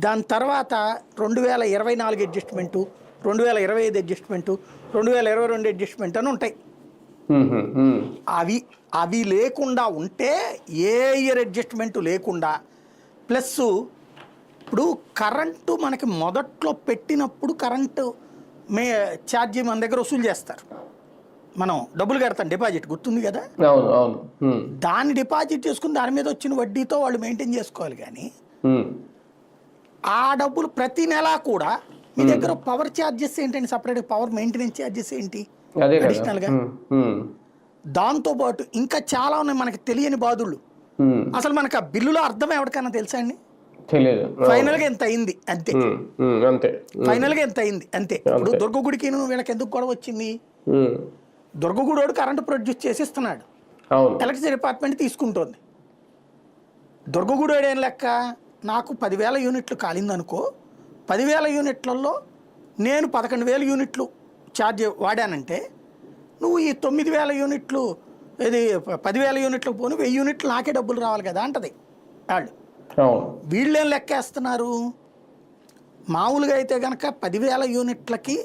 దాని తర్వాత 2024 adjustment, 2025 adjustment, 2022 adjustment అని ఉంటాయి. అవి అవి లేకుండా ఉంటే ఏ ఇయర్ అడ్జస్ట్మెంటు లేకుండా ప్లస్ ఇప్పుడు కరెంటు మనకి మొదట్లో పెట్టినప్పుడు కరెంటు ఛార్జీ మన దగ్గర వసూలు చేస్తారు. మనం డబ్బులు కడతాం డిపాజిట్, గుర్తుంది కదా. దాన్ని డిపాజిట్ చేసుకుని దాని మీద వచ్చిన వడ్డీతో వాళ్ళు మెయింటైన్ చేసుకోవాలి. కానీ ఆ డబ్బులు ప్రతి నెల కూడా మీ దగ్గర పవర్ ఛార్జెస్ ఏంటండి, సపరేట్ పవర్ మెయింటెనెన్స్ ఛార్జెస్ ఏంటి అడిషనల్గా. దాంతోపాటు ఇంకా చాలా ఉన్నాయి మనకి తెలియని బాధుళ్ళు. అసలు మనకు ఆ బిల్లులో అర్థం ఎవరికైనా తెలుసా అండి? ఫైనల్ గా ఎంత అయింది అంతే, ఫైనల్ గా ఎంత అయింది అంతే. ఇప్పుడు దుర్గగుడికి వీళ్ళకి ఎందుకు గొడవ వచ్చింది? దుర్గగుడోడు కరెంటు ప్రొడ్యూస్ చేసి ఇస్తున్నాడు, ఎలక్ట్రిసిటీ డిపార్ట్మెంట్ తీసుకుంటోంది. దుర్గగుడోడు ఏం లెక్క, నాకు 10,000 యూనిట్లు కాలిందనుకో, 10,000 యూనిట్లలో నేను 11,000 యూనిట్లు ఛార్జ్ వాడానంటే నువ్వు ఈ 9,000 యూనిట్లు ఇది 10,000 యూనిట్లకు పోను 1,000 యూనిట్లు నాకే డబ్బులు రావాలి కదా అంటది వాళ్ళు. వీళ్ళేం లెక్కేస్తున్నారు, మామూలుగా అయితే కనుక 10,000 యూనిట్లకి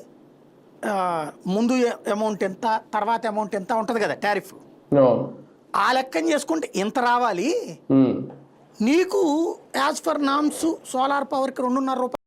ముందు అమౌంట్ ఎంత తర్వాత అమౌంట్ ఎంత ఉంటుంది కదా టారిఫ్. ఆ లెక్కని చేసుకుంటే ఇంత రావాలి నీకు యాజ్ ఫర్ నామ్స్. సోలార్ పవర్కి 2.5 రూపాయలు